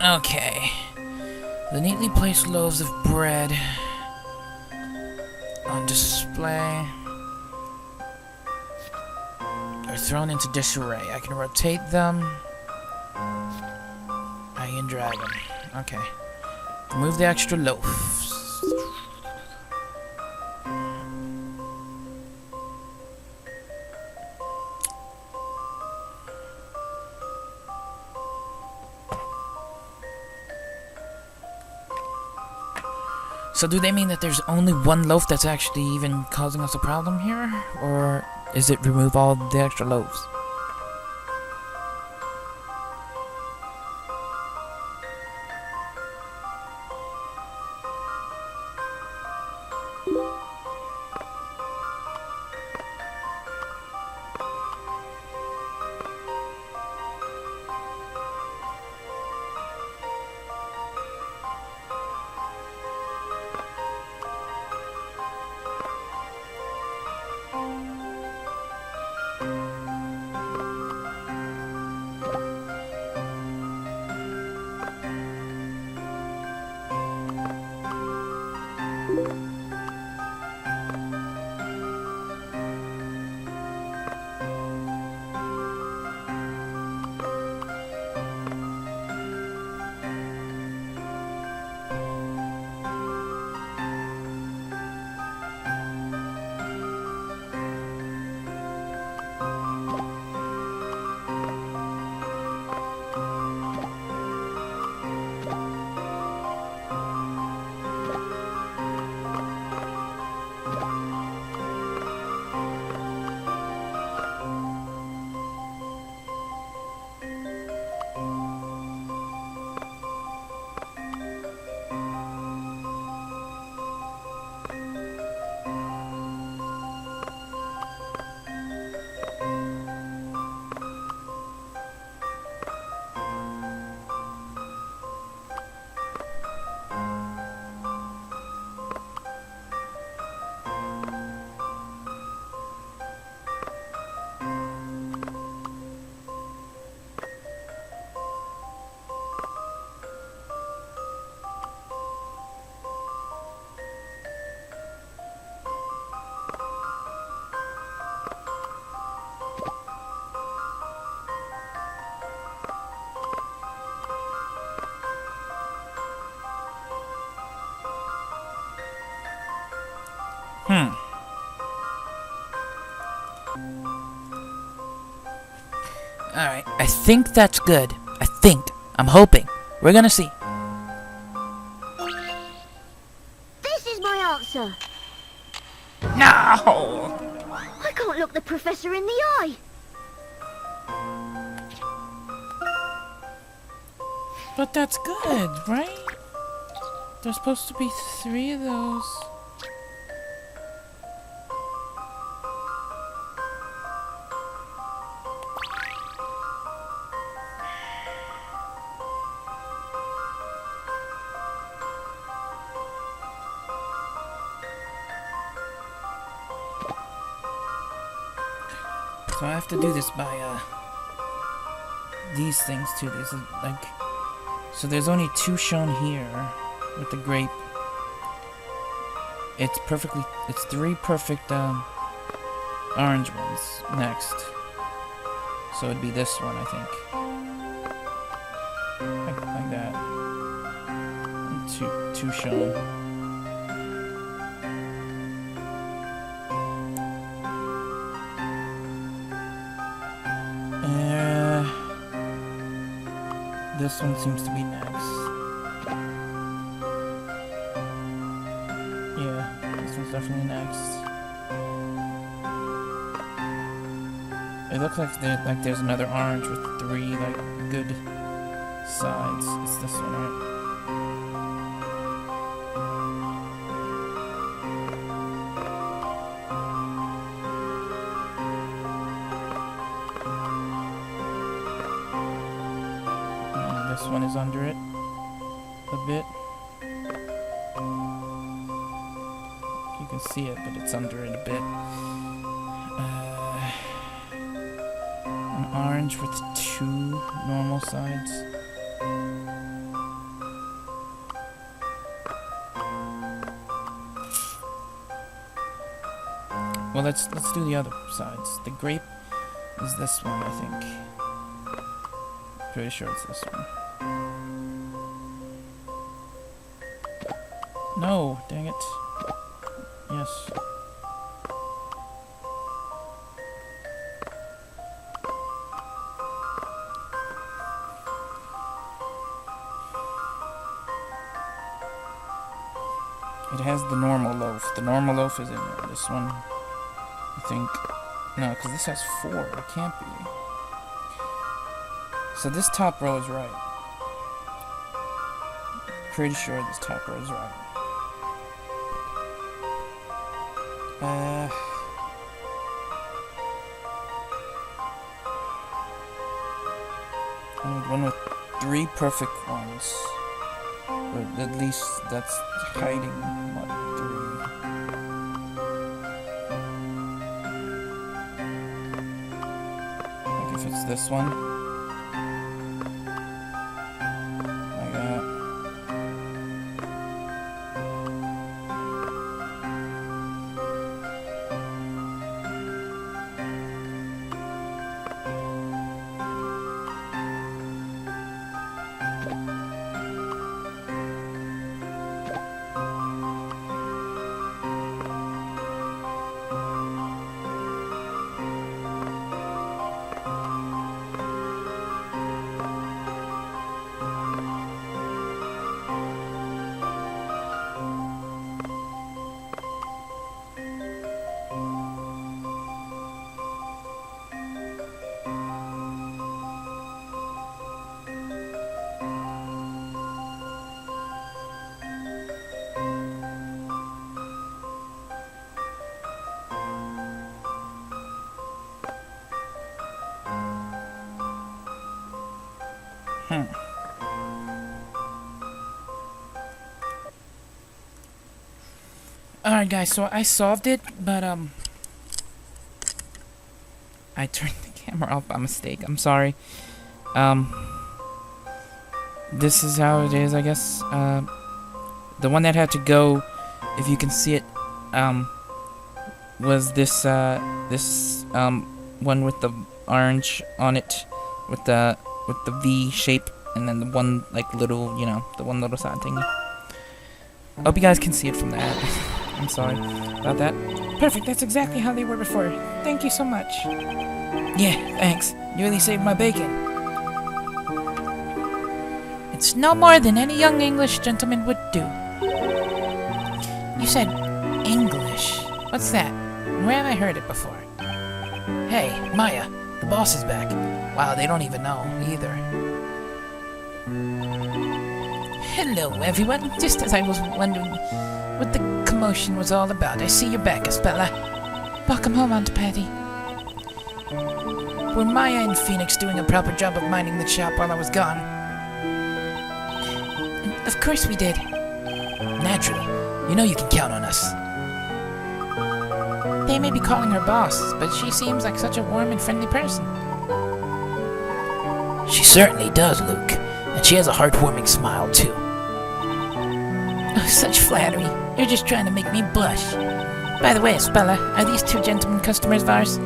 Okay. The neatly placed loaves of bread on display are thrown into disarray. I can rotate them. I can drag them. Okay. Remove the extra loaves. So do they mean that there's only one loaf that's actually even causing us a problem here? Or is it remove all the extra loaves? Alright, I think that's good. I think. I'm hoping. We're gonna see. This is my answer. No! I can't look the professor in the eye. But that's good, right? There's supposed to be 3 of those. So I have to do this by, these things too. These are, like... So there's only 2 shown here with the grape. It's 3 perfect, orange ones next. So it'd be this one, I think. Like that. And 2 shown. This one seems to be next. Yeah, this one's definitely next. It looks like there's another orange with 3 like good sides. It's this one, right? This one is under it a bit. You can see it, but it's under it a bit. An orange with 2 normal sides. Well, let's do the other sides. The grape is this one, I think. Pretty sure it's this one. No, dang it. Yes. It has the normal loaf. The normal loaf is in there. This one, I think. No, because this has 4. It can't be. So this top row is right. Pretty sure this top row is right. I need one with 3 perfect ones. Or at least that's hiding what, 3. Like if it's this one. Like that. Alright guys, so I solved it, but I turned the camera off by mistake. I'm sorry. This is how it is, I guess. The one that had to go, if you can see it, was this one with the orange on it, with the V shape, and then the one like little, you know, the one little side thing. Hope you guys can see it from that. I'm sorry about that. Perfect, that's exactly how they were before. Thank you so much. Yeah, thanks. You really saved my bacon. It's no more than any young English gentleman would do. You said English. What's that? Where have I heard it before? Hey, Maya, the boss is back. Wow, they don't even know either. Hello, everyone. Just as I was wondering what the commotion was all about, I see you're back, Espella. Welcome home, Aunt Patty. Were Maya and Phoenix doing a proper job of minding the shop while I was gone? Of course we did. Naturally. You know you can count on us. They may be calling her boss, but she seems like such a warm and friendly person. She certainly does, Luke. And she has a heartwarming smile, too. Oh, such flattery. You're just trying to make me blush. By the way, Espella, are these 2 gentlemen customers of ours?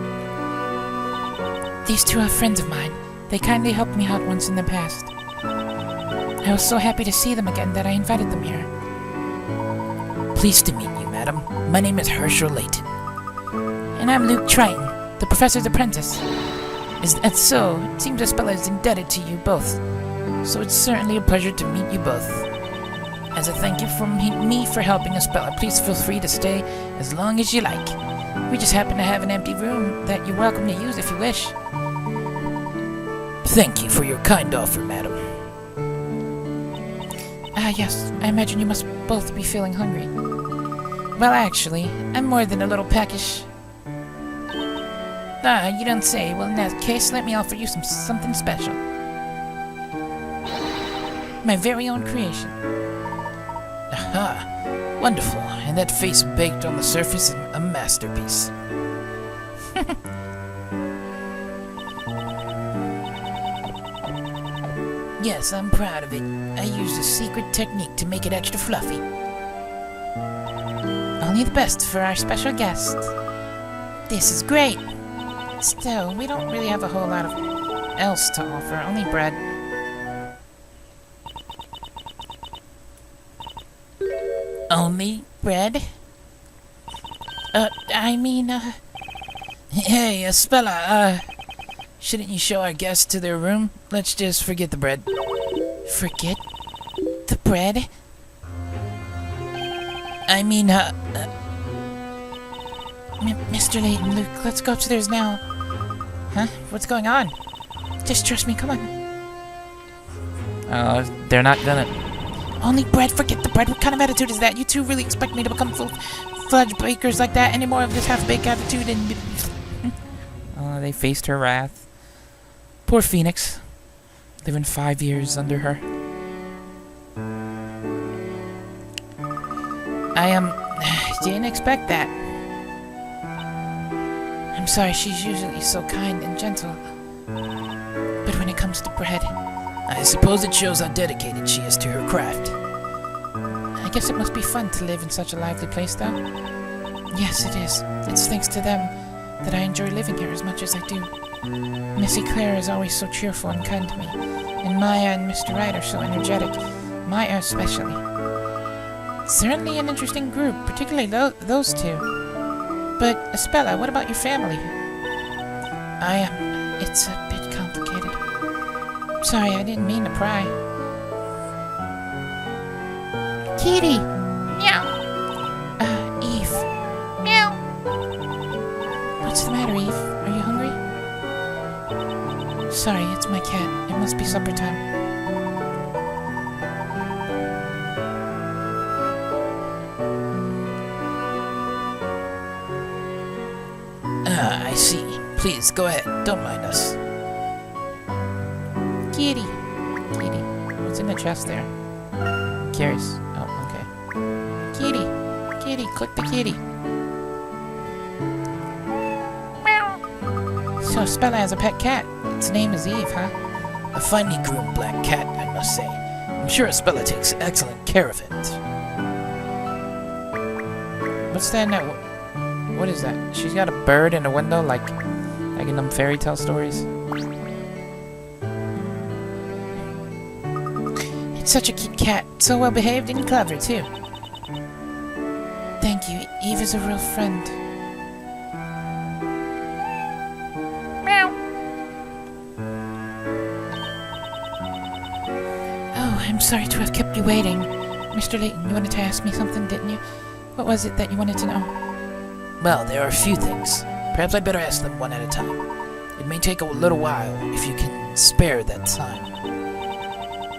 These 2 are friends of mine. They kindly helped me out once in the past. I was so happy to see them again that I invited them here. Pleased to meet you, madam. My name is Herschel Layton. And I'm Luke Triton, the professor's apprentice. Is that so? It seems Espella is indebted to you both. So it's certainly a pleasure to meet you both. As a thank you from me for helping Espella, please feel free to stay as long as you like. We just happen to have an empty room that you're welcome to use if you wish. Thank you for your kind offer, madam. Yes, I imagine you must both be feeling hungry. Well, actually, I'm more than a little peckish. You don't say. Well, in that case, let me offer you something special. My very own creation. Aha! Wonderful. And that face baked on the surface is a masterpiece. Yes, I'm proud of it. I used a secret technique to make it extra fluffy. Only the best for our special guest. This is great. Still, we don't really have a whole lot of else to offer, only bread. Only bread? Hey, Espella, shouldn't you show our guests to their room? Let's just forget the bread. Forget the bread? Mr. Layton, Luke, let's go upstairs now. Huh? What's going on? Just trust me, come on. They're not gonna... Only bread, forget the bread. What kind of attitude is that? You two really expect me to become full-fledged bakers like that? Any more of this half-baked attitude and... they faced her wrath. Poor Phoenix. Living 5 years under her. Didn't expect that. I'm sorry, she's usually so kind and gentle. But when it comes to bread... I suppose it shows how dedicated she is to her craft. I guess it must be fun to live in such a lively place, though. Yes, it is. It's thanks to them that I enjoy living here as much as I do. Missy Claire is always so cheerful and kind to me, and Maya and Mr. Wright are so energetic, Maya especially. Certainly an interesting group, particularly those two. But, Espella, what about your family? It's a bit complicated. Sorry, I didn't mean to pry. Kitty! Meow! Eve. Meow! What's the matter, Eve? Are you hungry? Sorry, it's my cat. It must be supper time. I see. Please, go ahead. Don't mind us. Kitty. Kitty. What's in the chest there? Curious. Oh, okay. Kitty. Kitty. Click the kitty. Meow. So Spella has a pet cat. Its name is Eve, huh? A finely groomed black cat, I must say. I'm sure Spella takes excellent care of it. What's that now? What is that? She's got a bird in a window like in them fairy tale stories. It's such a cute cat. So well behaved and clever, too. Thank you. Eve is a real friend. Meow. Oh, I'm sorry to have kept you waiting. Mr. Layton, you wanted to ask me something, didn't you? What was it that you wanted to know? Well, there are a few things. Perhaps I'd better ask them one at a time. It may take a little while, if you can spare that time.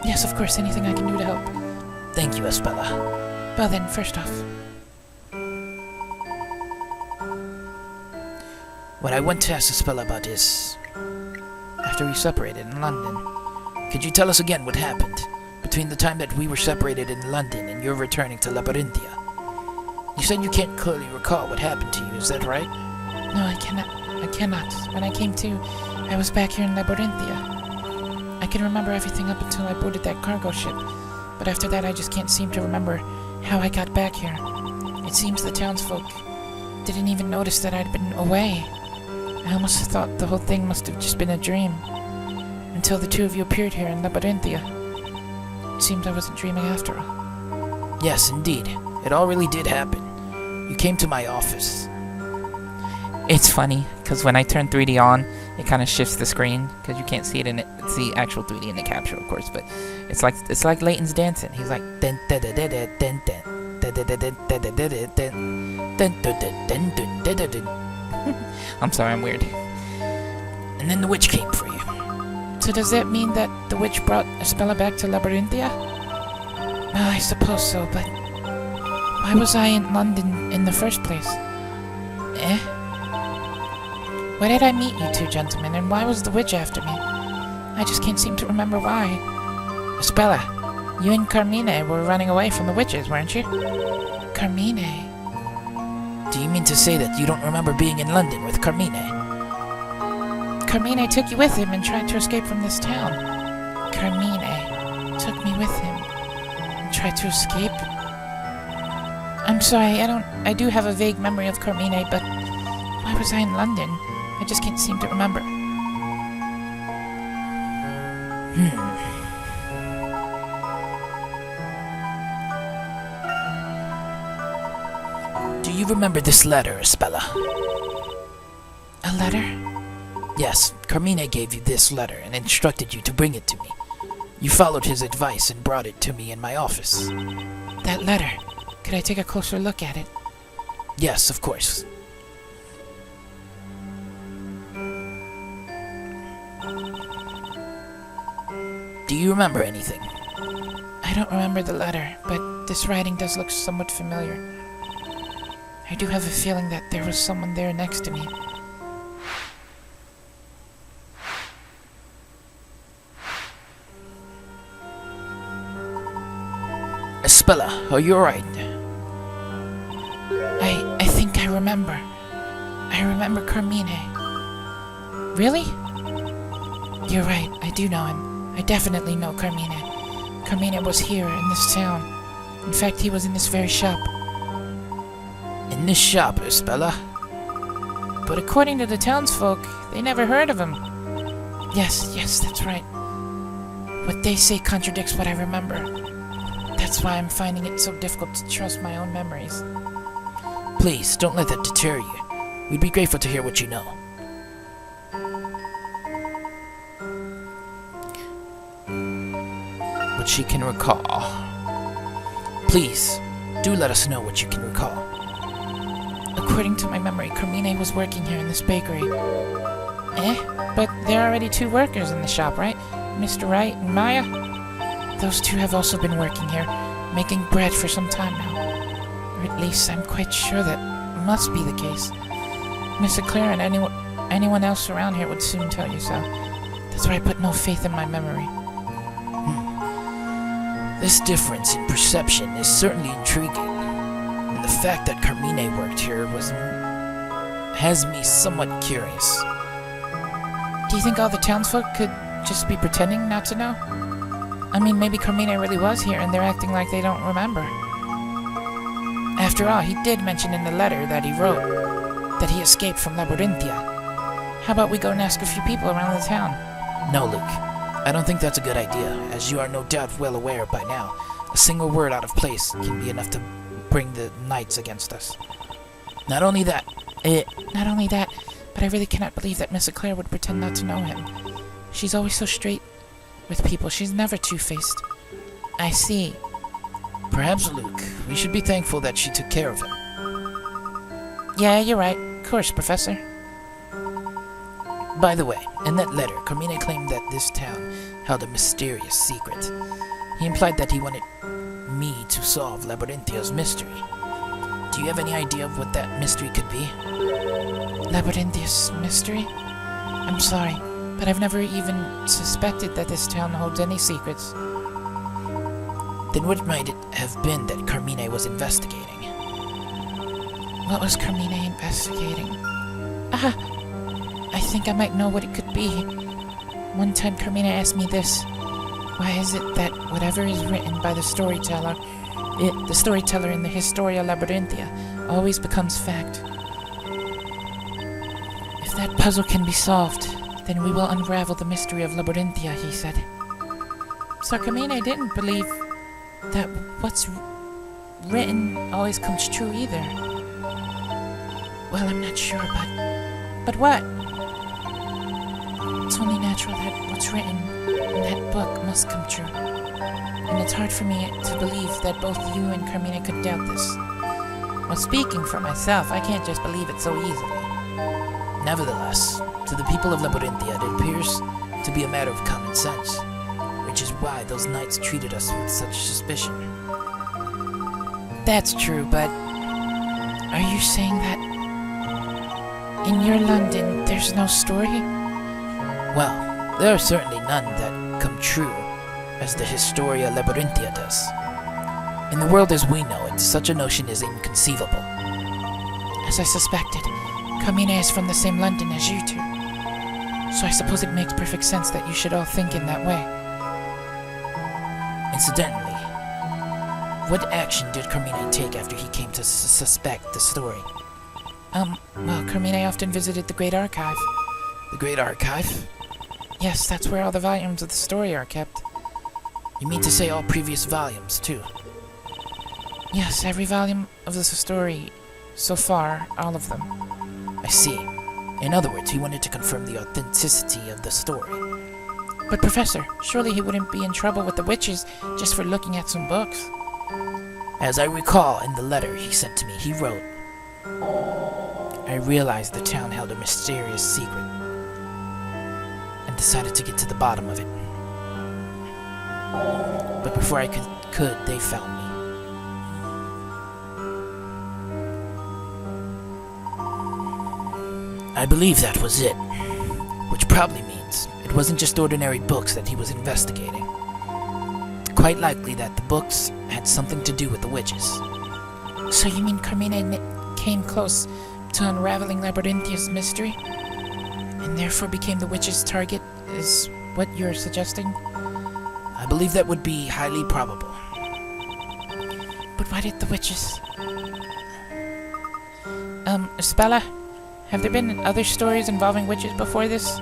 Yes, of course, anything I can do to help. Thank you, Espella. Well then, first off... what I want to ask Espella about is... after we separated in London, could you tell us again what happened between the time that we were separated in London and your returning to Labyrinthia? You said you can't clearly recall what happened to you, is that right? No, I cannot. When I came to, I was back here in Labyrinthia. I can remember everything up until I boarded that cargo ship, but after that I just can't seem to remember how I got back here. It seems the townsfolk didn't even notice that I'd been away. I almost thought the whole thing must have just been a dream, until the two of you appeared here in Labyrinthia. It seems I wasn't dreaming after all. Yes, indeed. It all really did happen. You came to my office. It's funny, because when I turn 3D on, it kind of shifts the screen, because you can't see it in it. It's the actual 3D in the capture, of course, but it's like Layton's dancing. He's like I'm sorry, I'm weird. And then the witch came for you. So does that mean that the witch brought Espella back to Labyrinthia? Well, I suppose so, but why was I in London in the first place? Where did I meet you two gentlemen, and why was the witch after me? I just can't seem to remember why. Espella, you and Carmine were running away from the witches, weren't you? Carmine? Do you mean to say that you don't remember being in London with Carmine? Carmine took you with him and tried to escape from this town. Carmine took me with him and tried to escape? I'm sorry, I do have a vague memory of Carmine, but Why was I in London? I just can't seem to remember. Do you remember this letter, Espella? A letter? Yes, Carmine gave you this letter and instructed you to bring it to me. You followed his advice and brought it to me in my office. That letter. Could I take a closer look at it? Yes, of course. Do you remember anything? I don't remember the letter, but this writing does look somewhat familiar. I do have a feeling that there was someone there next to me. Espella, are you alright? I think I remember. I remember Carmine. Really? You're right, I do know him. I definitely know Carmine. Carmine was here in this town. In fact, he was in this very shop. In this shop, Espella? But according to the townsfolk, they never heard of him. Yes, that's right. What they say contradicts what I remember. That's why I'm finding it so difficult to trust my own memories. Please, don't let that deter you. We'd be grateful to hear what you know. What she can recall. Please, do let us know what you can recall. According to my memory, Carmine was working here in this bakery. But there are already 2 workers in the shop, right? Mr. Wright and Maya? Those 2 have also been working here, making bread for some time now. Or at least I'm quite sure that must be the case. Miss Claire and anyone else around here would soon tell you so. That's why I put no faith in my memory. This difference in perception is certainly intriguing. And the fact that Carmine worked here has me somewhat curious. Do you think all the townsfolk could just be pretending not to know? I mean, maybe Carmine really was here and they're acting like they don't remember. After all, he did mention in the letter that he wrote that he escaped from Labyrinthia. How about we go and ask a few people around the town? No, Luke. I don't think that's a good idea, as you are no doubt well aware by now. A single word out of place can be enough to bring the knights against us. Not only that, but I really cannot believe that Miss Claire would pretend not to know him. She's always so straight with people. She's never two-faced. I see. Perhaps, Luke, we should be thankful that she took care of him. Yeah, you're right. Of course, Professor. By the way, in that letter, Carmine claimed that this town held a mysterious secret. He implied that he wanted me to solve Labyrinthia's mystery. Do you have any idea of what that mystery could be? Labyrinthia's mystery? I'm sorry, but I've never even suspected that this town holds any secrets. Then what might it have been that Carmine was investigating? What was Carmine investigating? I think I might know what it could be. One time Carmine asked me this. Why is it that whatever is written by the storyteller in the Historia Labyrinthia, always becomes fact? If that puzzle can be solved, then we will unravel the mystery of Labyrinthia, he said. So Carmine didn't believe that what's written always comes true either. Well, I'm not sure, but what? It's only natural that what's written in that book must come true. And it's hard for me to believe that both you and Carmine could doubt this. Well, speaking for myself, I can't just believe it so easily. Nevertheless, to the people of Labyrinthia, it appears to be a matter of common sense, which is why those knights treated us with such suspicion. That's true, but are you saying that in your London there's no story? Well, there are certainly none that come true as the Historia Labyrinthia does. In the world as we know it, such a notion is inconceivable. As I suspected, Carmine is from the same London as you two. So I suppose it makes perfect sense that you should all think in that way. Incidentally, what action did Carmine take after he came to suspect the story? Well, Carmine often visited the Great Archive. The Great Archive? Yes, that's where all the volumes of the story are kept. You mean to say all previous volumes, too? Yes, every volume of the story so far, all of them. I see. In other words, he wanted to confirm the authenticity of the story. But Professor, surely he wouldn't be in trouble with the witches just for looking at some books. As I recall in the letter he sent to me, he wrote, I realized the town held a mysterious secret and decided to get to the bottom of it. But before I could, they found me. I believe that was it, which probably means it wasn't just ordinary books that he was investigating. Quite likely that the books had something to do with the witches. So you mean Carmine came close to unraveling Labyrinthia's mystery, and therefore became the witch's target, is what you're suggesting? I believe that would be highly probable. But why did the witches... Spella? Have there been other stories involving witches before this?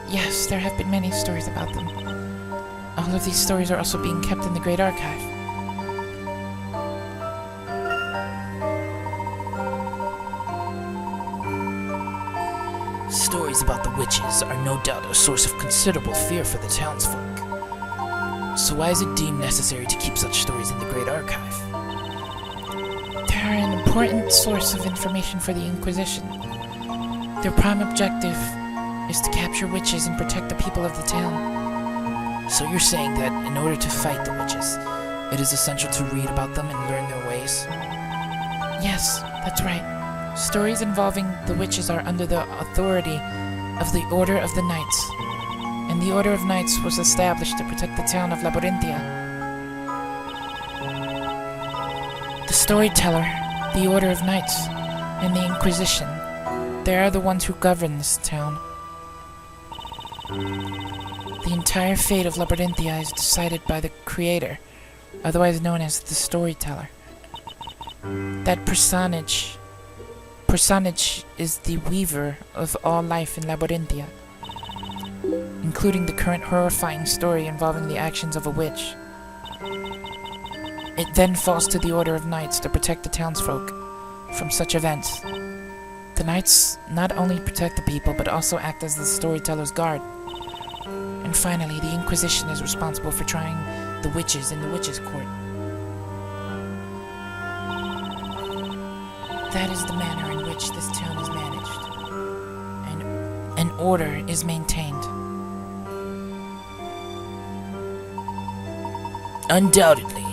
Yes, there have been many stories about them. All of these stories are also being kept in the Great Archive. Stories about the witches are no doubt a source of considerable fear for the townsfolk. So why is it deemed necessary to keep such stories in the Great Archive? They're an important source of information for the Inquisition. Their prime objective is to capture witches and protect the people of the town. So you're saying that in order to fight the witches, it is essential to read about them and learn their ways? Yes, that's right. Stories involving the witches are under the authority of the Order of the Knights, and the Order of Knights was established to protect the town of Labyrinthia. The Storyteller, the Order of Knights, and the Inquisition, they are the ones who govern this town. The entire fate of Labyrinthia is decided by the Creator, otherwise known as the Storyteller. That personage is the weaver of all life in Labyrinthia, including the current horrifying story involving the actions of a witch. It then falls to the Order of Knights to protect the townsfolk from such events. The Knights not only protect the people, but also act as the storyteller's guard. And finally, the Inquisition is responsible for trying the witches in the witches' court. That is the manner in which this town is managed, and an order is maintained. Undoubtedly,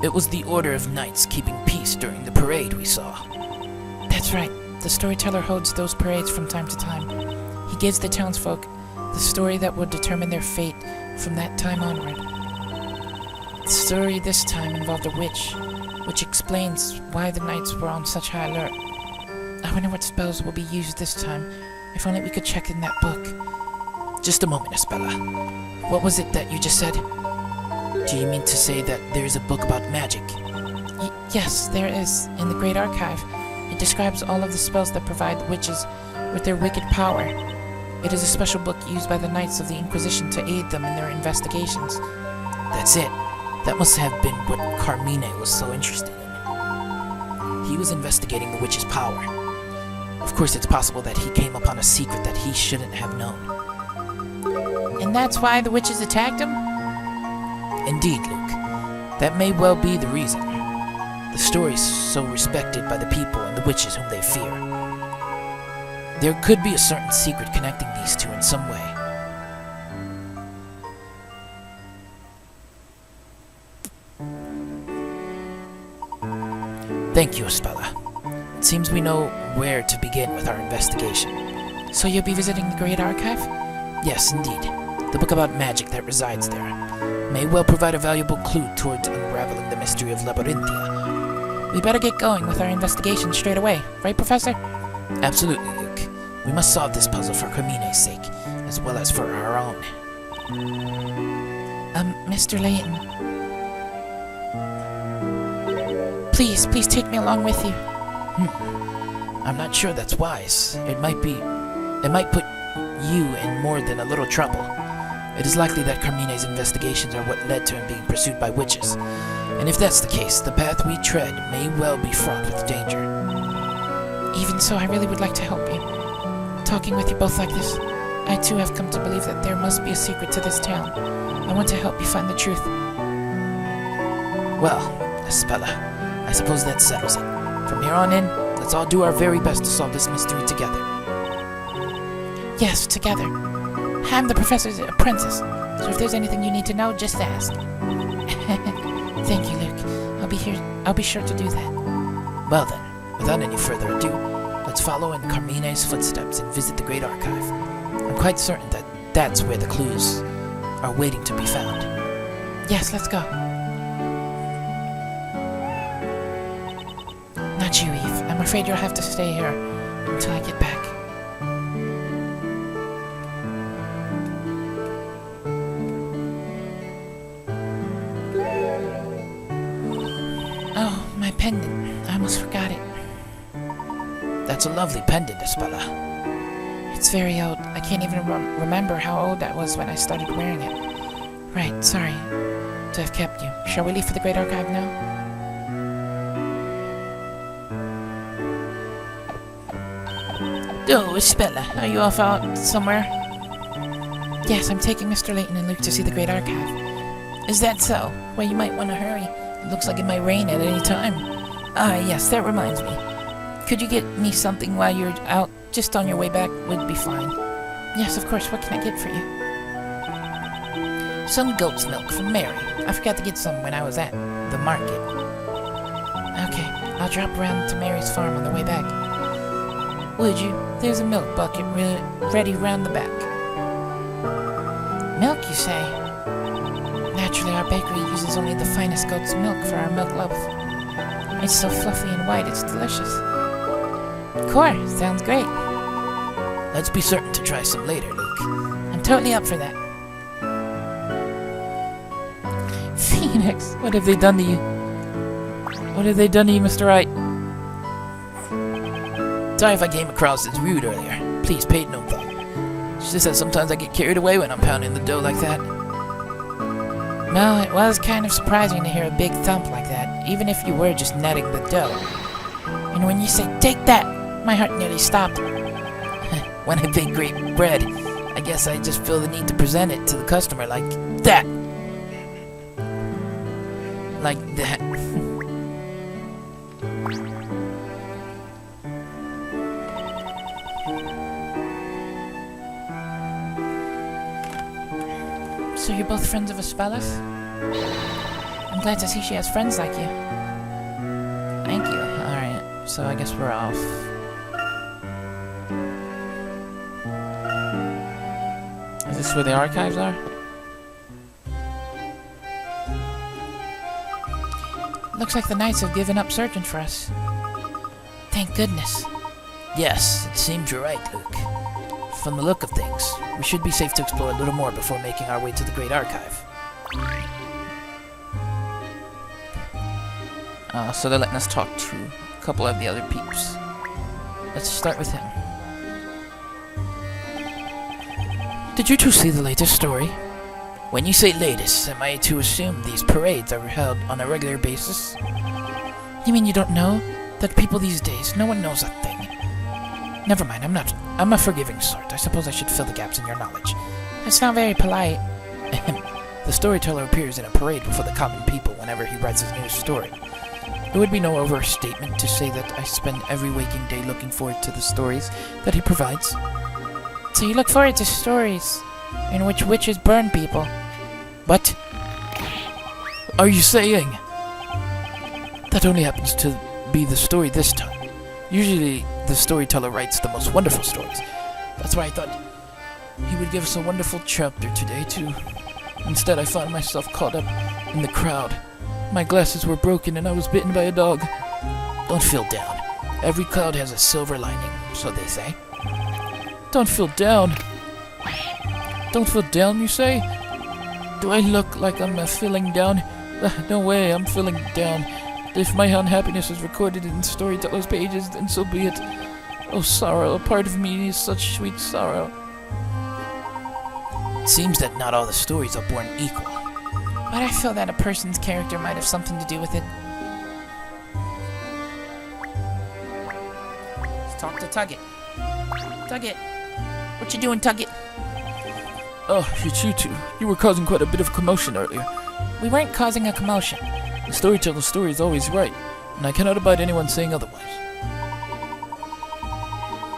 it was the Order of Knights keeping peace during the parade we saw. That's right. The storyteller holds those parades from time to time. He gives the townsfolk the story that will determine their fate from that time onward. The story this time involved a witch, which explains why the knights were on such high alert. I wonder what spells will be used this time. If only we could check in that book. Just a moment, Espella. What was it that you just said? Do you mean to say that there is a book about magic? Yes, there is, in the Great Archive. It describes all of the spells that provide the witches with their wicked power. It is a special book used by the Knights of the Inquisition to aid them in their investigations. That's it. That must have been what Carmine was so interested in. He was investigating the witch's power. Of course, it's possible that he came upon a secret that he shouldn't have known. And that's why the witches attacked him? Indeed, Luke. That may well be the reason. The story's so respected by the people and the witches whom they fear. There could be a certain secret connecting these two in some way. Thank you, Espella. It seems we know where to begin with our investigation. So you'll be visiting the Great Archive? Yes, indeed. The book about magic that resides there may well provide a valuable clue towards unraveling the mystery of Labyrinthia. We better get going with our investigation straight away, right, Professor? Absolutely, Luke. We must solve this puzzle for Carmine's sake, as well as for our own. Mr. Layton. Please take me along with you. I'm not sure that's wise. It might put you in more than a little trouble. It is likely that Carmine's investigations are what led to him being pursued by witches. And if that's the case, the path we tread may well be fraught with danger. Even so, I really would like to help you. Talking with you both like this, I too have come to believe that there must be a secret to this town. I want to help you find the truth. Well, Espella, I suppose that settles it. From here on in, let's all do our very best to solve this mystery together. Yes, together. I'm the professor's apprentice, so if there's anything you need to know, just ask. Thank you, Luke. I'll be sure to do that. Well then, without any further ado, let's follow in Carmine's footsteps and visit the Great Archive. I'm quite certain that that's where the clues are waiting to be found. Yes, let's go. Not you, Eve. I'm afraid you'll have to stay here until I get back. Oh, my pendant. I almost forgot it. That's a lovely pendant, Espella. It's very old. I can't even remember how old that was when I started wearing it. Right, sorry to have kept you. Shall we leave for the Great Archive now? Oh, Espella, are you off out somewhere? Yes, I'm taking Mr. Layton and Luke to see the Great Archive. Is that so? Well, you might want to hurry. It looks like it might rain at any time. Ah, yes, that reminds me. Could you get me something while you're out? Just on your way back would be fine. Yes, of course. What can I get for you? Some goat's milk from Mary. I forgot to get some when I was at the market. Okay, I'll drop around to Mary's farm on the way back. Would you? There's a milk bucket ready round the back. Milk, you say? Naturally, our bakery uses only the finest goat's milk for our milk loaf. It's so fluffy and white, it's delicious. Core, sounds great. Let's be certain to try some later, Luke. I'm totally up for that. Phoenix, what have they done to you? What have they done to you, Mr. Wright? Sorry if I came across as rude earlier. Please pay it no thought. It's just that sometimes I get carried away when I'm pounding the dough like that. Well, it was kind of surprising to hear a big thump like that, even if you were just netting the dough. And when you say, "Take that," my heart nearly stopped. When I bake great bread, I guess I just feel the need to present it to the customer like that. Like that. So you're both friends of Espella's? I'm glad to see she has friends like you. Thank you. Alright, so I guess we're off. Is this where the archives are? Looks like the Knights have given up searching for us. Thank goodness. Yes, it seems you're right, Luke. From the look of things, we should be safe to explore a little more before making our way to the Great Archive. So they're letting us talk to a couple of the other peeps. Let's start with him. Did you two see the latest story? When you say latest, am I to assume these parades are held on a regular basis? You mean you don't know? That people these days, no one knows a thing. Never mind, I'm a forgiving sort. I suppose I should fill the gaps in your knowledge. That's not very polite. The storyteller appears in a parade before the common people whenever he writes his new story. It would be no overstatement to say that I spend every waking day looking forward to the stories that he provides. So you look forward to stories in which witches burn people? What are you saying? That only happens to be the story this time. Usually, the storyteller writes the most wonderful stories. That's why I thought he would give us a wonderful chapter today, too. Instead, I found myself caught up in the crowd. My glasses were broken and I was bitten by a dog. Don't feel down. Every cloud has a silver lining, so they say. Don't feel down. Don't feel down, you say? Do I look like I'm feeling down? No way, I'm feeling down. If my unhappiness is recorded in storyteller's pages, then so be it. Oh, sorrow, a part of me is such sweet sorrow. It seems that not all the stories are born equal. But I feel that a person's character might have something to do with it. Let's talk to Tugget. Tugget, what you doing, Tugget? Oh, it's you two. You were causing quite a bit of commotion earlier. We weren't causing a commotion. The storyteller's story is always right, and I cannot abide anyone saying otherwise.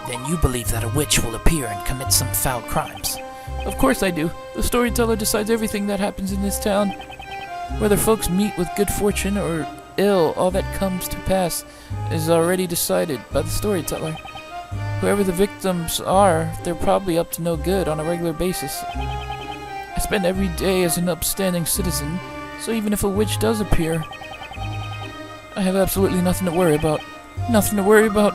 Then you believe that a witch will appear and commit some foul crimes. Of course I do. The storyteller decides everything that happens in this town. Whether folks meet with good fortune or ill, all that comes to pass is already decided by the storyteller. Whoever the victims are, they're probably up to no good on a regular basis. I spend every day as an upstanding citizen, so even if a witch does appear, I have absolutely nothing to worry about. Nothing to worry about.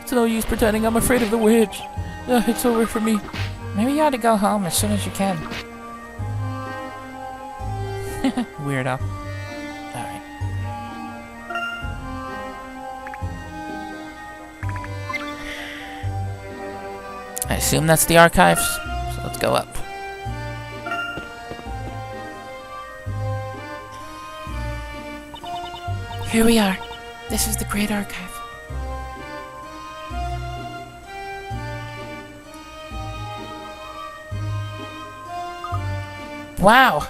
It's no use pretending I'm afraid of the witch. It's over for me. Maybe you ought to go home as soon as you can. Weirdo. Alright. I assume that's the archives, so let's go up. Here we are. This is the Great Archive. Wow!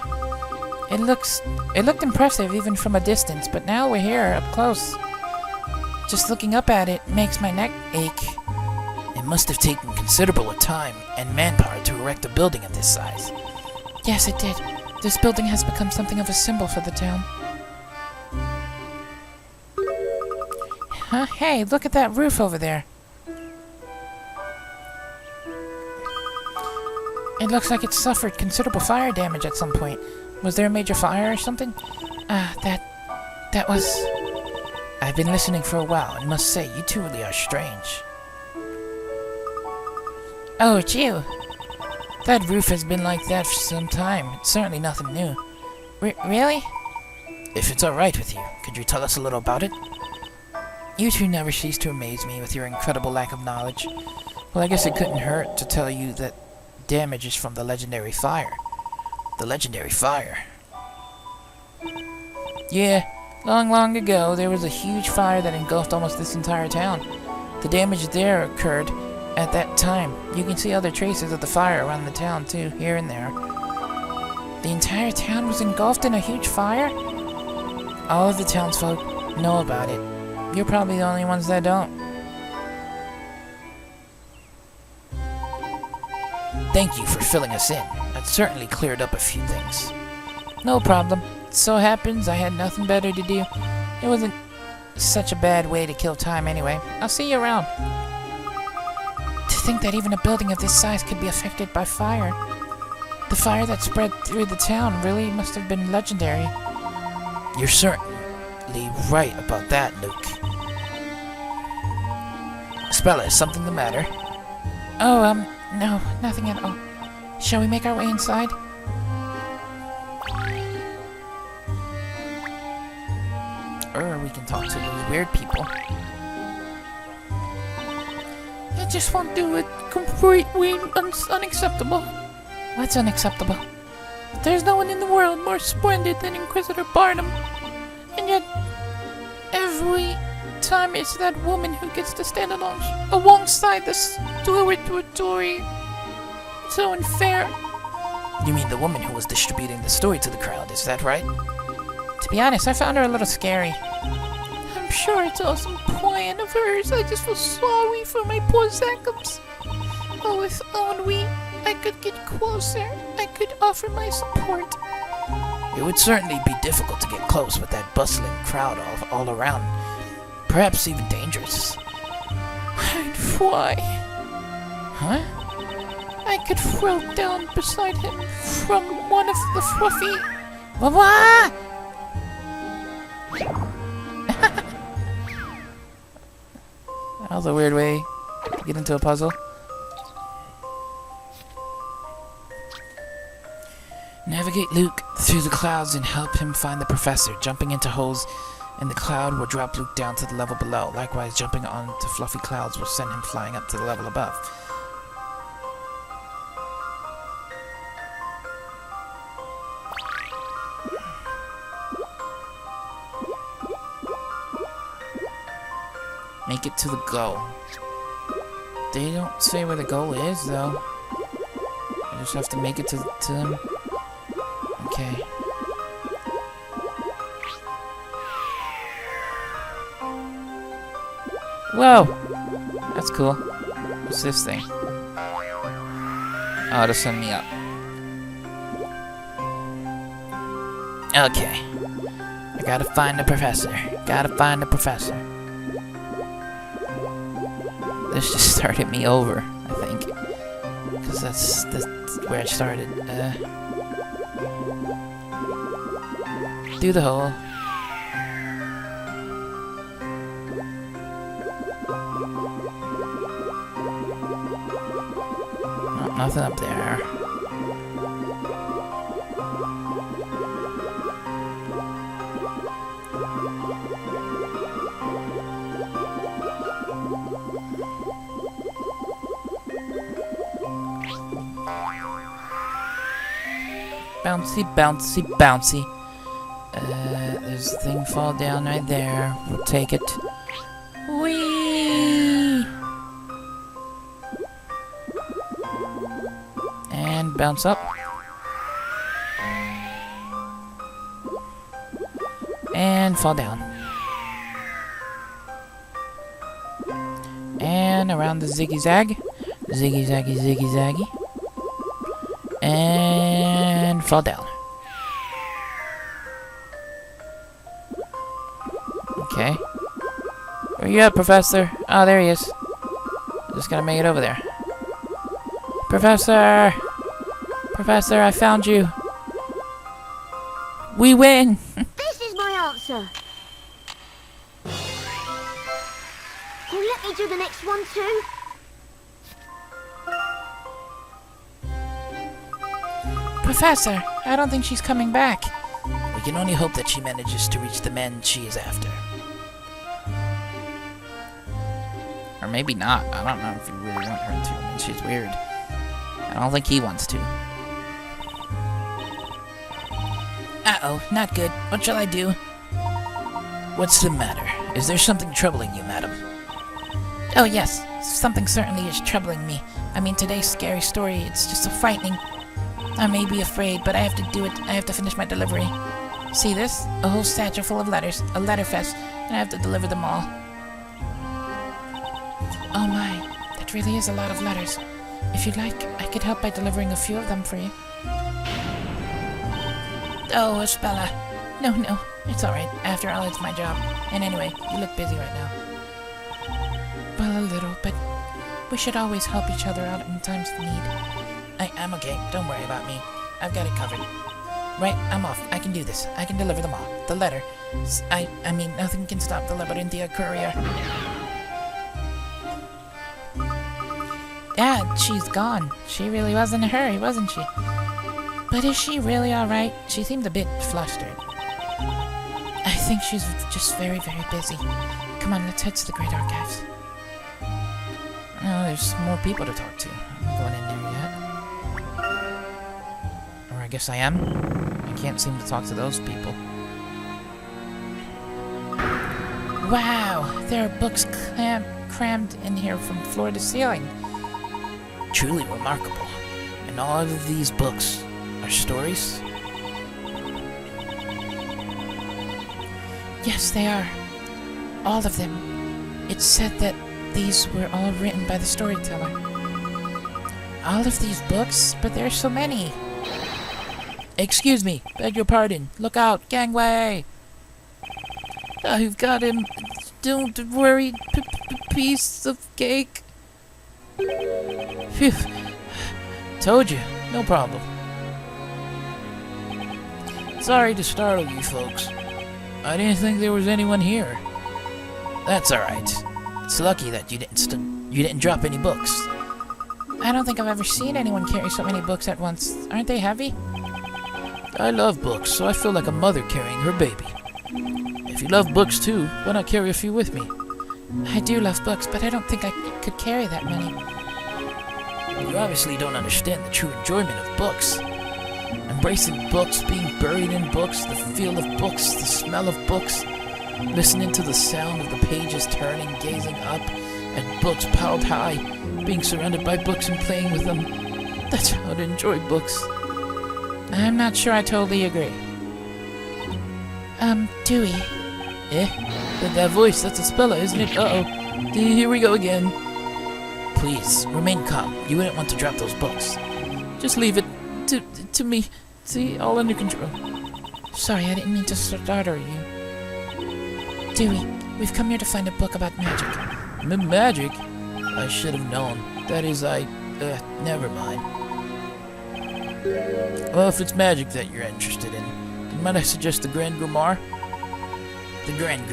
It looked impressive even from a distance, but now we're here, up close. Just looking up at it makes my neck ache. It must have taken considerable time and manpower to erect a building of this size. Yes, it did. This building has become something of a symbol for the town. Huh? Hey, look at that roof over there. It looks like it suffered considerable fire damage at some point. Was there a major fire or something? That was... I've been listening for a while and must say, you two really are strange. Oh, it's you. That roof has been like that for some time. It's certainly nothing new. Really? If it's alright with you, could you tell us a little about it? You two never cease to amaze me with your incredible lack of knowledge. Well, I guess it couldn't hurt to tell you that damage is from the legendary fire. The legendary fire? Yeah, long ago, there was a huge fire that engulfed almost this entire town. The damage there occurred at that time. You can see other traces of the fire around the town, too, here and there. The entire town was engulfed in a huge fire? All of the townsfolk know about it. You're probably the only ones that don't. Thank you for filling us in. That certainly cleared up a few things. No problem. It so happens I had nothing better to do. It wasn't such a bad way to kill time anyway. I'll see you around. To think that even a building of this size could be affected by fire. The fire that spread through the town really must have been legendary. You're certainly right about that, Luke. Spella, is something the matter? Oh, no, nothing at all. Shall we make our way inside? Or we can talk to those weird people. I just won't do it. Completely unacceptable. What's unacceptable? There's no one in the world more splendid than Inquisitor Barnum. And yet, every time it's that woman who gets to stand alongside the story. So unfair. You mean the woman who was distributing the story to the crowd, is that right? To be honest, I found her a little scary. I'm sure it's all some plan of hers. I just feel sorry for my poor Zackums. Oh, if only I could get closer, I could offer my support. It would certainly be difficult to get close with that bustling crowd all around. Perhaps even dangerous. I'd fly. Huh? I could float down beside him from one of the fluffy... What? That was a weird way to get into a puzzle. Navigate Luke through the clouds and help him find the professor. Jumping into holes in the cloud will drop Luke down to the level below. Likewise, jumping onto fluffy clouds will send him flying up to the level above. Make it to the goal. They don't say where the goal is, though. You just have to make it to them. Okay. Whoa! That's cool. What's this thing? Oh, it'll send me up. Okay. I gotta find the professor. Gotta find the professor. This just started me over, I think. Because that's where I started. Do the hole. Oh, nothing up there. Bouncy, bouncy, bouncy. There's a thing fall down right there. We'll take it. Whee! And bounce up. And fall down. And around the ziggy-zag. Ziggy-zaggy, ziggy-zaggy. And fall down. Okay. Where you at, Professor? Oh, there he is. Just gotta make it over there. Professor! Professor, I found you. We win! This is my answer. Can you let me do the next one too? Professor, I don't think she's coming back. We can only hope that she manages to reach the men she is after. Or maybe not. I don't know if you really want her to. I mean, she's weird. I don't think he wants to. Uh-oh, not good. What shall I do? What's the matter? Is there something troubling you, madam? Oh yes, something certainly is troubling me. I mean, today's scary story, it's just so frightening. I may be afraid, but I have to do it. I have to finish my delivery. See this? A whole satchel full of letters. A letter fest. And I have to deliver them all. Oh my, that really is a lot of letters. If you'd like, I could help by delivering a few of them for you. Oh, Isabella. No, it's alright. After all, it's my job. And anyway, you look busy right now. Well, a little, but we should always help each other out in times of need. I'm okay. Don't worry about me. I've got it covered. Right, I'm off. I can do this. I can deliver them all. The letter. I mean, nothing can stop the Labyrinthia courier. Dad, she's gone. She really was in a hurry, wasn't she? But is she really alright? She seemed a bit flustered. I think she's just very, very busy. Come on, let's head to the Great Archives. Oh, there's more people to talk to. I'm not going in there yet. Or I guess I am. I can't seem to talk to those people. Wow! There are books crammed in here from floor to ceiling. Truly remarkable. And all of these books are stories? Yes, they are. All of them. It's said that these were all written by the storyteller. All of these books? But there are so many. Excuse me. Beg your pardon. Look out. Gangway. I've got him. Don't worry. Piece of cake. Phew. Told you. No problem. Sorry to startle you folks. I didn't think there was anyone here. That's alright. It's lucky that you didn't drop any books. I don't think I've ever seen anyone carry so many books at once. Aren't they heavy? I love books, so I feel like a mother carrying her baby. If you love books too, why not carry a few with me? I do love books, but I don't think I could carry that many. You obviously don't understand the true enjoyment of books. Embracing books, being buried in books, the feel of books, the smell of books, listening to the sound of the pages turning, gazing up at books piled high, being surrounded by books and playing with them. That's how to enjoy books. I'm not sure I totally agree. Dewey. Eh? That voice, that's a speller, isn't it? Uh-oh. Here we go again. Please, remain calm. You wouldn't want to drop those books. Just leave it to me. See, all under control. Sorry, I didn't mean to startle you. Dewey, we've come here to find a book about magic. Magic? I should have known. That is, never mind. Well, if it's magic that you're interested in, then might I suggest the Grand Grimoire? The Grand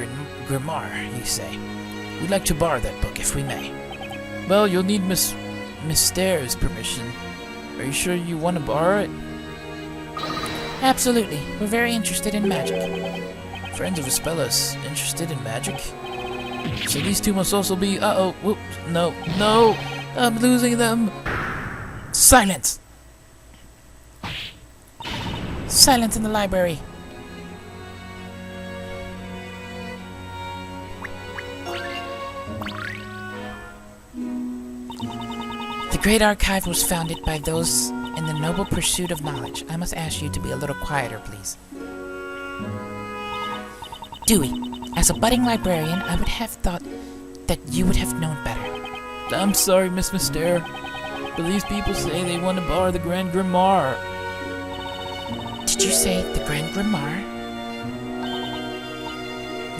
Grimoire, you say? We'd like to borrow that book, if we may. Well, you'll need Miss Stare's permission. Are you sure you want to borrow it? Absolutely. We're very interested in magic. Friends of Aspella's interested in magic? So these two must also be... Uh-oh. Whoops. No. I'm losing them. Silence! Silence in the library. The Great Archive was founded by those in the noble pursuit of knowledge. I must ask you to be a little quieter, please. Dewey, as a budding librarian, I would have thought that you would have known better. I'm sorry, Miss Stare, but these people say they want to borrow the Grand Grimoire. Did you say the Grand Grimoire?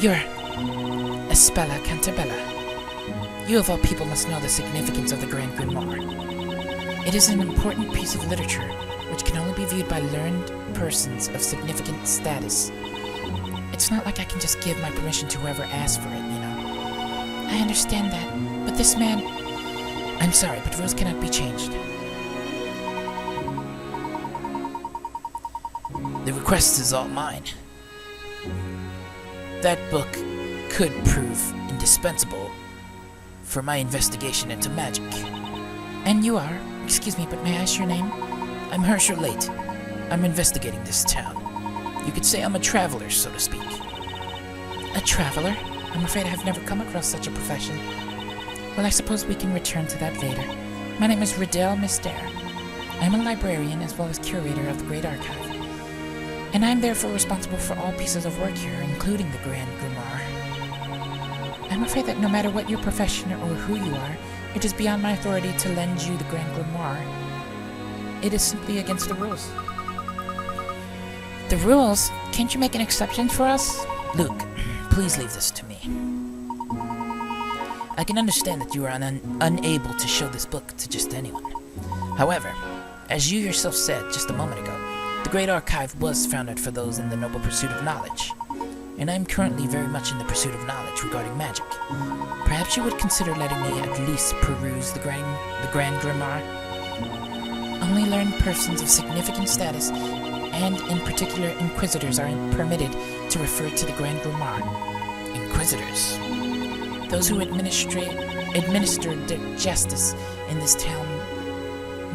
You're Aspella Cantabella. You of all people must know the significance of the Grand Grimoire. It is an important piece of literature which can only be viewed by learned persons of significant status. It's not like I can just give my permission to whoever asks for it, you know. I understand that, but this man... I'm sorry, but rules cannot be changed. The request is all mine. That book could prove indispensable for my investigation into magic. And you are? Excuse me, but may I ask your name? I'm Layton. I'm investigating this town. You could say I'm a traveler, so to speak. A traveler? I'm afraid I have never come across such a profession. Well, I suppose we can return to that later. My name is Riddell Mystere. I'm a librarian as well as curator of the Great Archive. And I'm therefore responsible for all pieces of work here, including the Grand Grimoire. I'm afraid that no matter what your profession or who you are, it is beyond my authority to lend you the Grand Grimoire. It is simply against the rules. The rules? Can't you make an exception for us? Luke, please leave this to me. I can understand that you are unable to show this book to just anyone. However, as you yourself said just a moment ago, the Great Archive was founded for those in the noble pursuit of knowledge, and I am currently very much in the pursuit of knowledge regarding magic. Perhaps you would consider letting me at least peruse the Grand Grimoire? Only learned persons of significant status, and in particular inquisitors, are permitted to refer to the Grand Grimoire. Inquisitors? Those who administer justice in this town.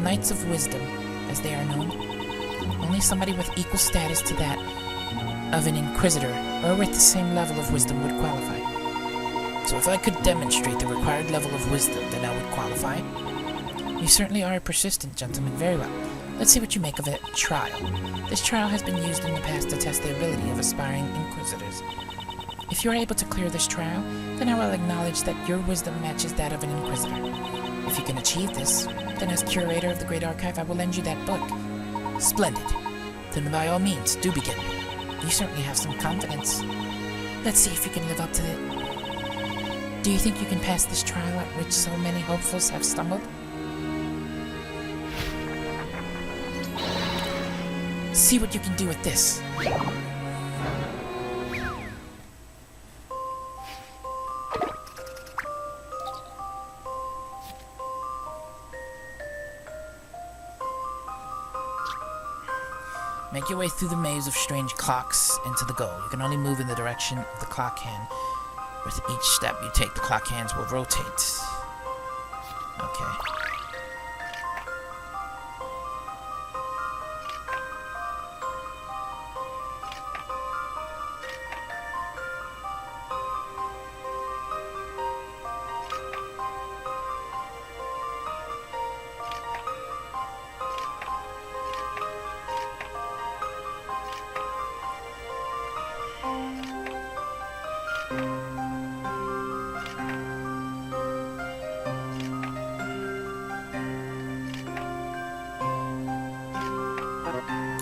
Knights of Wisdom, as they are known. Only somebody with equal status to that of an inquisitor, or with the same level of wisdom, would qualify. So if I could demonstrate the required level of wisdom, then I would qualify? You certainly are a persistent gentleman. Very well. Let's see what you make of a trial. This trial has been used in the past to test the ability of aspiring inquisitors. If you are able to clear this trial, then I will acknowledge that your wisdom matches that of an inquisitor. If you can achieve this, then as curator of the Great Archive, I will lend you that book. Splendid. Then by all means, do begin. You certainly have some confidence. Let's see if you can live up to it. Do you think you can pass this trial at which so many hopefuls have stumbled? See what you can do with this. Make your way through the maze of strange clocks into the goal. You can only move in the direction of the clock hand. With each step you take, the clock hands will rotate. Okay.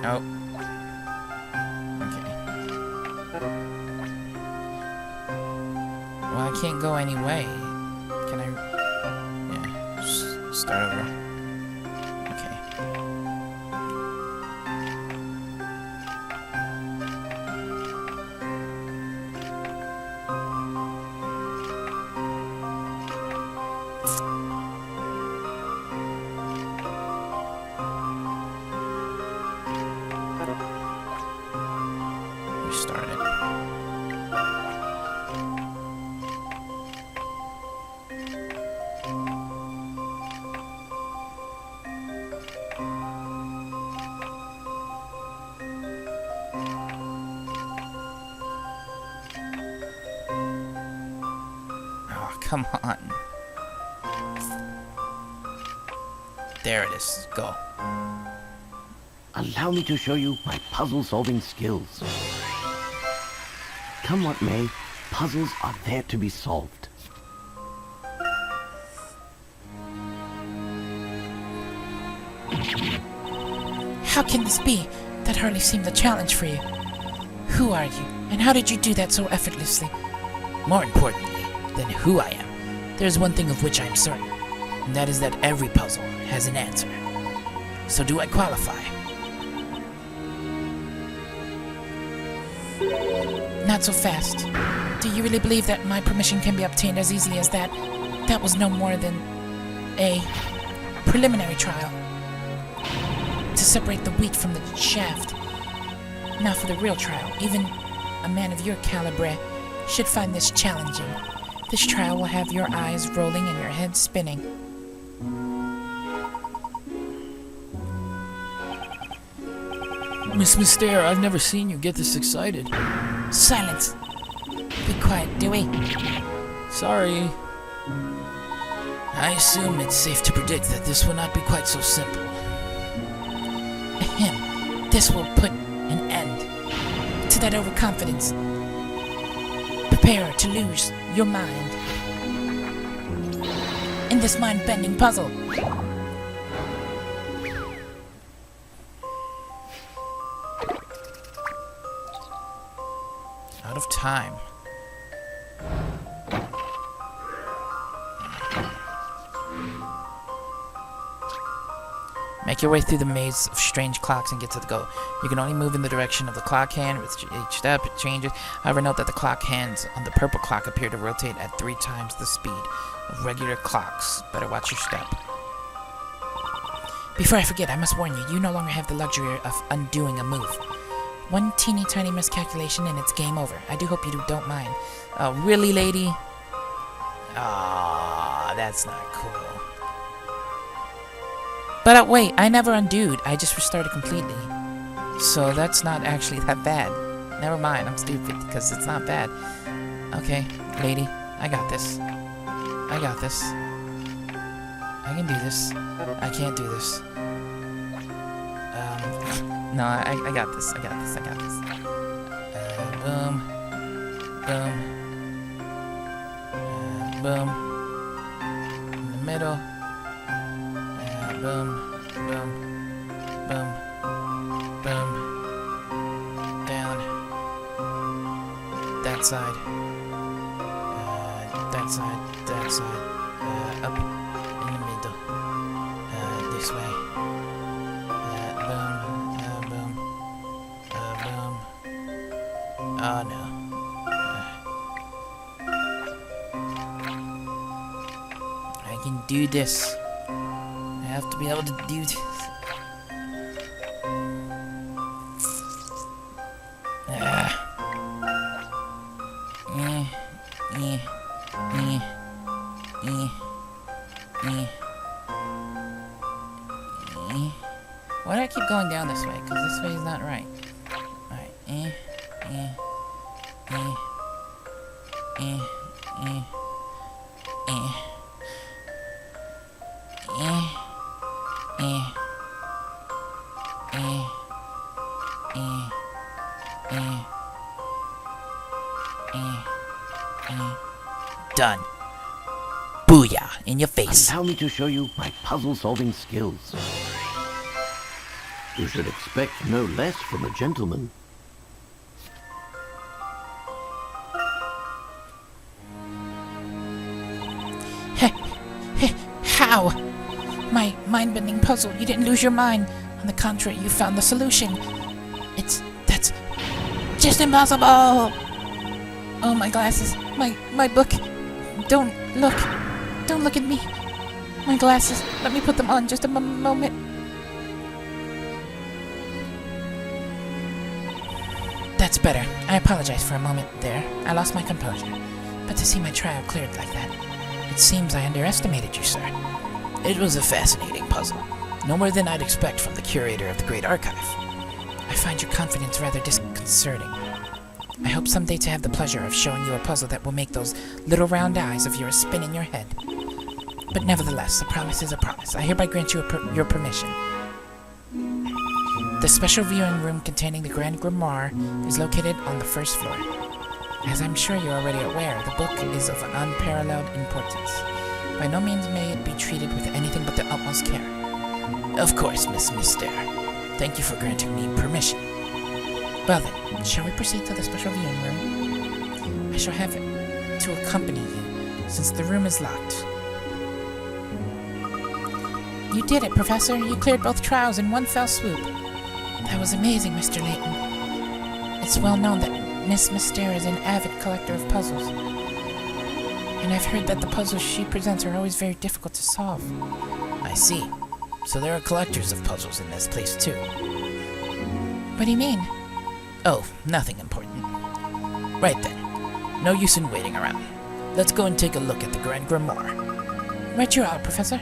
Oh. Okay. Well, I can't go any way. Can I? Yeah. Just start over. Okay. Restart it. Oh, come on. There it is. Go. Allow me to show you my puzzle-solving skills. Come what may, puzzles are there to be solved. How can this be? That hardly seemed a challenge for you. Who are you, and how did you do that so effortlessly? More importantly than who I am, there's one thing of which I'm certain, and that is that every puzzle has an answer. So do I qualify? Not so fast. Do you really believe that my permission can be obtained as easily as that? That was no more than a preliminary trial to separate the wheat from the chaff. Now for the real trial. Even a man of your caliber should find this challenging. This trial will have your eyes rolling and your head spinning. Miss Mystere, I've never seen you get this excited. Silence. Be quiet, Dewey. Sorry. I assume it's safe to predict that this will not be quite so simple. Ahem. This will put an end to that overconfidence. Prepare to lose your mind in this mind-bending puzzle. Out of time. Make your way through the maze of strange clocks and get to the goal. You can only move in the direction of the clock hand. With each step, it changes. However, note that the clock hands on the purple clock appear to rotate at 3 times the speed of regular clocks. Better watch your step. Before I forget, I must warn you, you no longer have the luxury of undoing a move. One teeny tiny miscalculation and it's game over. I do hope you don't mind. Oh, really, lady? Ah, that's not cool. But wait, I never undoed. I just restarted completely. So that's not actually that bad. Never mind, I'm stupid, because it's not bad. Okay, lady, I got this. I got this. I can do this. I can't do this. No, I got this. I got this. I got this. Boom. Boom. Boom. In the middle. Boom. Boom. Boom. Boom. Down. That side. That side. That side. Up. In the middle. This way. Boom. Boom. Boom. Oh no. I can do this. I have to be able to do this. Why do I keep going down this way? Because this way is not right. Alright. Eh. Done. Booyah! In your face. Allow me to show you my puzzle-solving skills. You should expect no less from a gentleman. How? My mind-bending puzzle. You didn't lose your mind. On the contrary, you found the solution. That's just impossible. Oh, my glasses. My book. Don't look. Don't look at me. My glasses. Let me put them on just a moment. That's better. I apologize for a moment there. I lost my composure. But to see my trial cleared like that, it seems I underestimated you, sir. It was a fascinating puzzle. No more than I'd expect from the curator of the Great Archive. I find your confidence rather disconcerting. I hope someday to have the pleasure of showing you a puzzle that will make those little round eyes of yours spin in your head. But nevertheless, a promise is a promise. I hereby grant you your permission. The special viewing room containing the Grand Grimoire is located on the first floor. As I'm sure you're already aware, the book is of unparalleled importance. By no means may it be treated with anything but the utmost care. Of course, Miss Mister. Thank you for granting me permission. Well then, shall we proceed to the special viewing room? I shall have to accompany you, since the room is locked. You did it, Professor. You cleared both trials in one fell swoop. That was amazing, Mr. Layton. It's well known that Miss Mystere is an avid collector of puzzles. And I've heard that the puzzles she presents are always very difficult to solve. I see. So there are collectors of puzzles in this place, too. What do you mean? Oh, nothing important. Right then. No use in waiting around. Let's go and take a look at the Grand Grimoire. Right you are, Professor.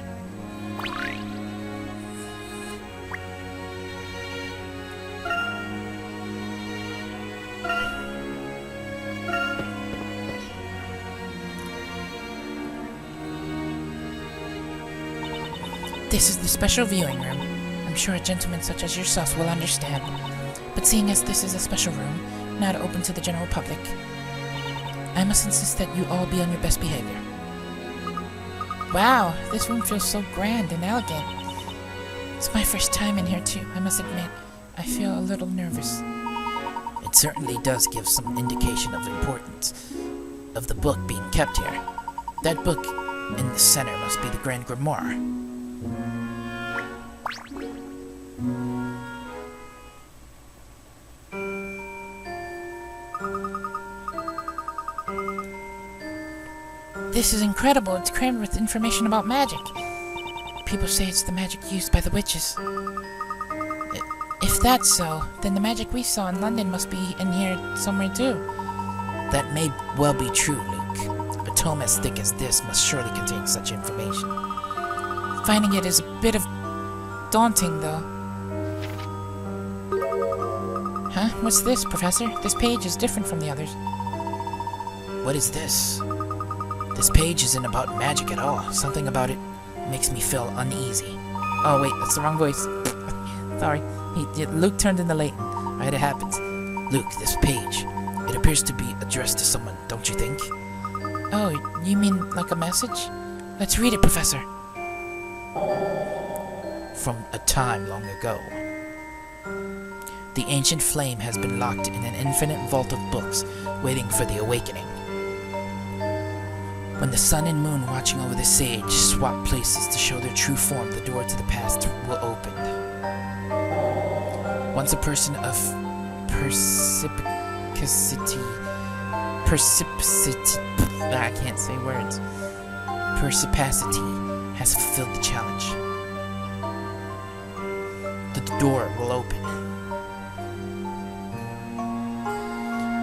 This is the special viewing room. I'm sure a gentleman such as yourself will understand. But seeing as this is a special room, not open to the general public, I must insist that you all be on your best behavior. Wow, this room feels so grand and elegant. It's my first time in here too, I must admit. I feel a little nervous. It certainly does give some indication of importance of the book being kept here. That book in the center must be the Grand Grimoire. This is incredible. It's crammed with information about magic. People say it's the magic used by the witches. If that's so, then the magic we saw in London must be in here somewhere too. That may well be true, Luke. A tome as thick as this must surely contain such information. Finding it is a bit of daunting, though. Huh? What's this, Professor? This page is different from the others. What is this? This page isn't about magic at all. Something about it makes me feel uneasy. Oh, wait, that's the wrong voice. Sorry. Luke turned into Layton. Right, it happens. Luke, this page, it appears to be addressed to someone, don't you think? Oh, you mean like a message? Let's read it, Professor. From a time long ago. The ancient flame has been locked in an infinite vault of books, waiting for the awakening. When the sun and moon watching over the sage swap places to show their true form, the door to the past will open. Once a person of I can't say words. Perspicacity has fulfilled the challenge. The door will open.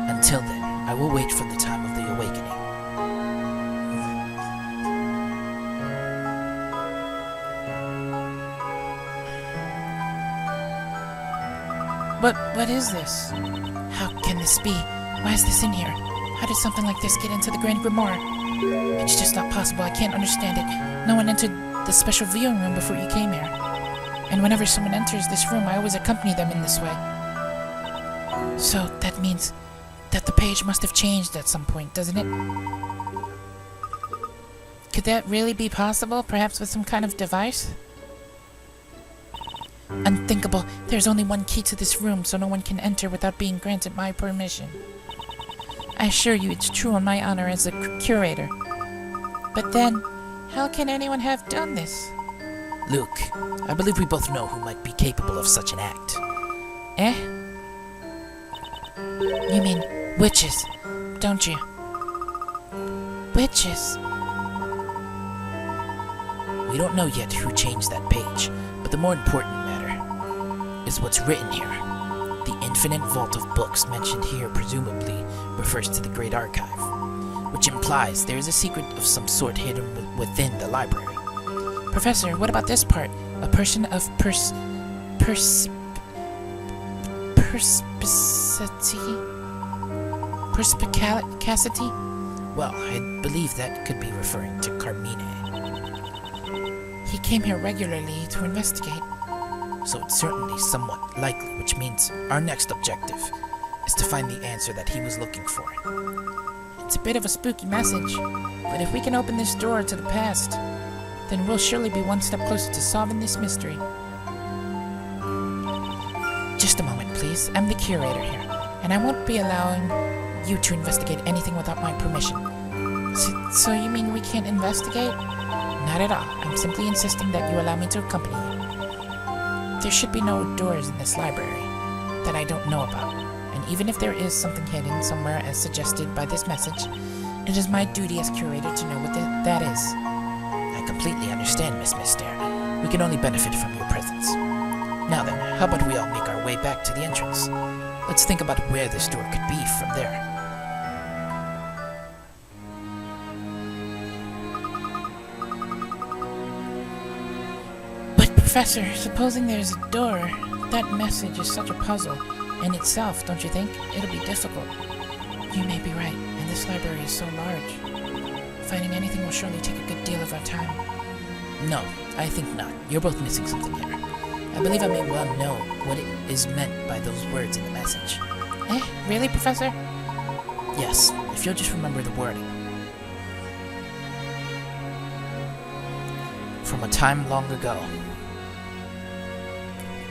Until then, I will wait for the time of the awakening. What is this? How can this be? Why is this in here? How did something like this get into the Grand Grimoire? It's just not possible. I can't understand it. No one entered the special viewing room before you came here. And whenever someone enters this room, I always accompany them in this way. So that means that the page must have changed at some point, doesn't it? Could that really be possible? Perhaps with some kind of device? Unthinkable. There's only one key to this room, so no one can enter without being granted my permission. I assure you it's true on my honor as a curator. But then, how can anyone have done this? Luke, I believe we both know who might be capable of such an act. Eh? You mean witches, don't you? Witches? We don't know yet who changed that page, but the more important matter is what's written here. The infinite vault of books mentioned here presumably refers to the Great Archive, which implies there is a secret of some sort hidden within the library. Professor, what about this part? A person of perspicacity? Well, I believe that could be referring to Carmine. He came here regularly to investigate. So it's certainly somewhat likely, which means our next objective is to find the answer that he was looking for. It's a bit of a spooky message, but if we can open this door to the past, then we'll surely be one step closer to solving this mystery. Just a moment, please. I'm the curator here, and I won't be allowing you to investigate anything without my permission. So you mean we can't investigate? Not at all. I'm simply insisting that you allow me to accompany you. There should be no doors in this library that I don't know about, and even if there is something hidden somewhere as suggested by this message, it is my duty as curator to know what that is. I completely understand, Miss Mister. We can only benefit from your presence. Now then, how about we all make our way back to the entrance? Let's think about where this door could be from there. Professor, supposing there's a door, that message is such a puzzle in itself, don't you think? It'll be difficult. You may be right, and this library is so large. Finding anything will surely take a good deal of our time. No, I think not. You're both missing something here. I believe I may well know what it is meant by those words in the message. Eh? Really, Professor? Yes, if you'll just remember the wording. From a time long ago,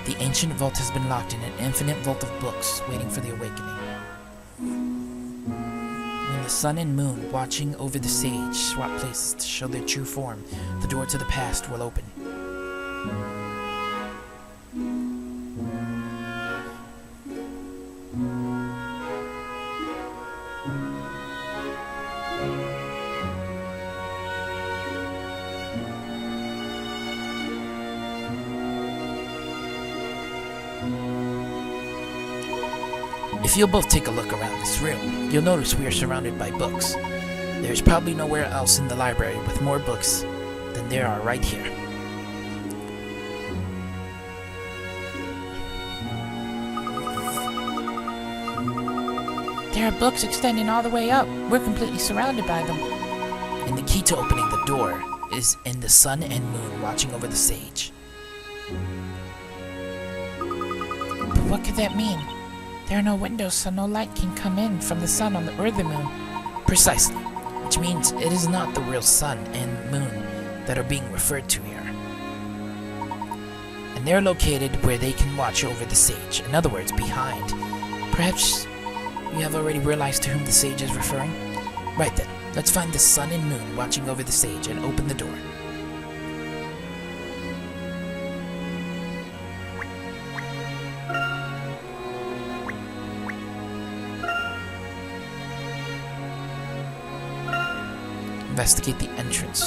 the ancient vault has been locked in an infinite vault of books, waiting for the awakening. When the sun and moon, watching over the sage, swap places to show their true form, the door to the past will open. If you'll both take a look around this room, you'll notice we are surrounded by books. There's probably nowhere else in the library with more books than there are right here. There are books extending all the way up. We're completely surrounded by them. And the key to opening the door is in the sun and moon watching over the sage. But what could that mean? There are no windows, so no light can come in from the sun or the moon. Precisely, which means it is not the real sun and moon that are being referred to here. And they're located where they can watch over the sage, in other words, behind. Perhaps you have already realized to whom the sage is referring? Right then, let's find the sun and moon watching over the sage and open the door. Investigate the entrance.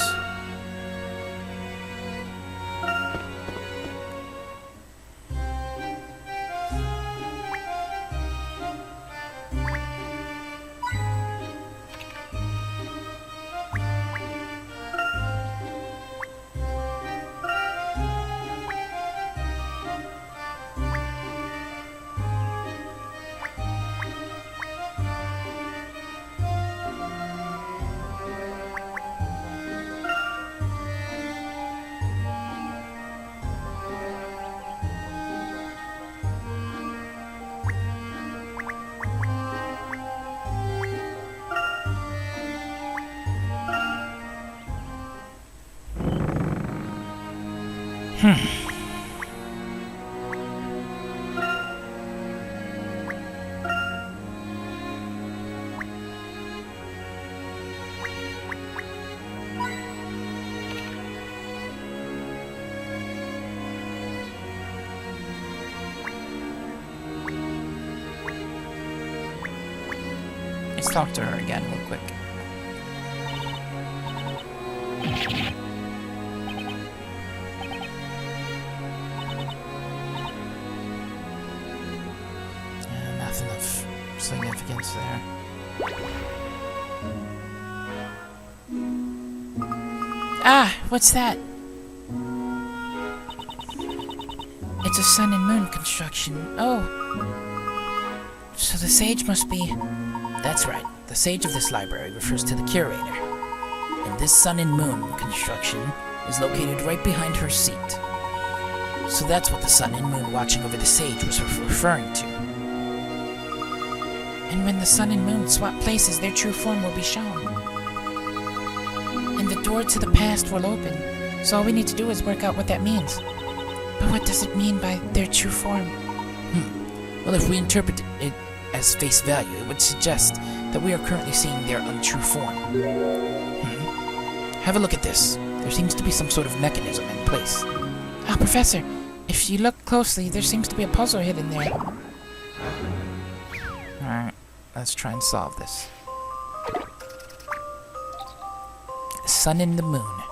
Let's talk to her again real quick. Nothing of significance there. Ah, what's that? It's a sun and moon construction. Oh. So the sage must be... That's right. The sage of this library refers to the curator. And this sun and moon construction is located right behind her seat. So that's what the sun and moon watching over the sage was referring to. And when the sun and moon swap places, their true form will be shown. And the door to the past will open. So all we need to do is work out what that means. But what does it mean by their true form? Well, if we interpret it as face value, it would suggest that we are currently seeing their untrue form. Have a look at this. There seems to be some sort of mechanism in place. Ah, Professor, if you look closely, there seems to be a puzzle hidden there. Alright, let's try and solve this. Sun and the moon.